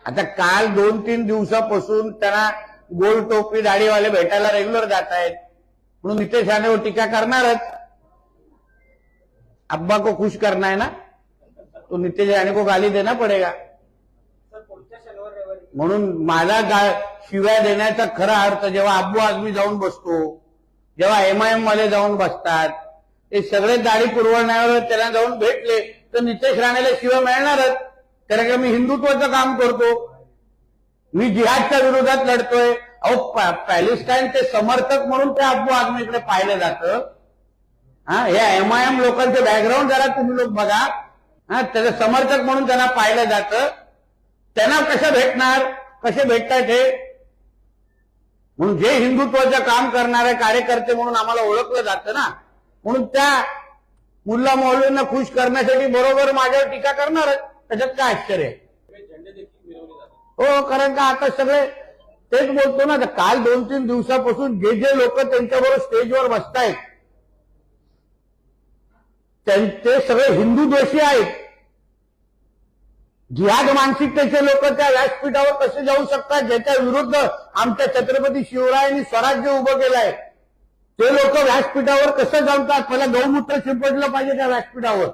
आता काल 2-3 दिवसापासून त्यांना गोल टोपी दाढीवाले भेटायला रेग्युलर जात आहेत म्हणून नितेश राणेवर टीका करणारच। अब्बा को खुश करना है ना, तो नितेश राणे को गाली देना पडेगा। म्हणून मला शिव्या देण्याचा खरा अर्थ जेव्हा अब्बू आझमी जाऊन बसतो, जेव्हा एमआयएम वाले जाऊन बसतात, ते सगळे दाढी पुरवण्यावर त्यांना जाऊन भेटले तर नितेश राणेला शिव्या मिळणारच। कारण की मी हिंदुत्वाचं काम करतो, मी जिहादच्या विरोधात लढतोय। अहो पॅलेस्टाईनचे समर्थक म्हणून ते अब्बू आझमीकडे पाहिलं जातं। हे एमआयएम लोकांचे बॅकग्राऊंड जरा तुम्ही लोक बघा, त्याचे समर्थक म्हणून त्यांना पाहिलं जातं। त्यांना कसं भेटणार, कसे भेटतात हे? म्हणून जे हिंदुत्वाचं काम करणारे कार्यकर्ते म्हणून आम्हाला ओळखलं जातं ना, म्हणून त्या मुल्ला मौलवींना खुश करण्यासाठी बरोबर माझ्यावर टीका करणारच, त्याच्यात काय आश्चर्य आहे? हो, कारण का आता सगळे तेच बोलतो ना, काल 2-3 दिवसापासून जे जे लोक त्यांच्याबरोबर स्टेजवर बसतायत ते सगळे हिंदू द्वेषी आहेत। जिहाद मानसिकतेचे लोक त्या व्यासपीठावर कसे जाऊ शकतात, ज्याच्या विरुद्ध आमच्या छत्रपती शिवरायांनी स्वराज्य उभं केलंय, ते लोक व्यासपीठावर कसं जमतात? मला गौमूत्र शिंपडलं पाहिजे त्या व्यासपीठावर।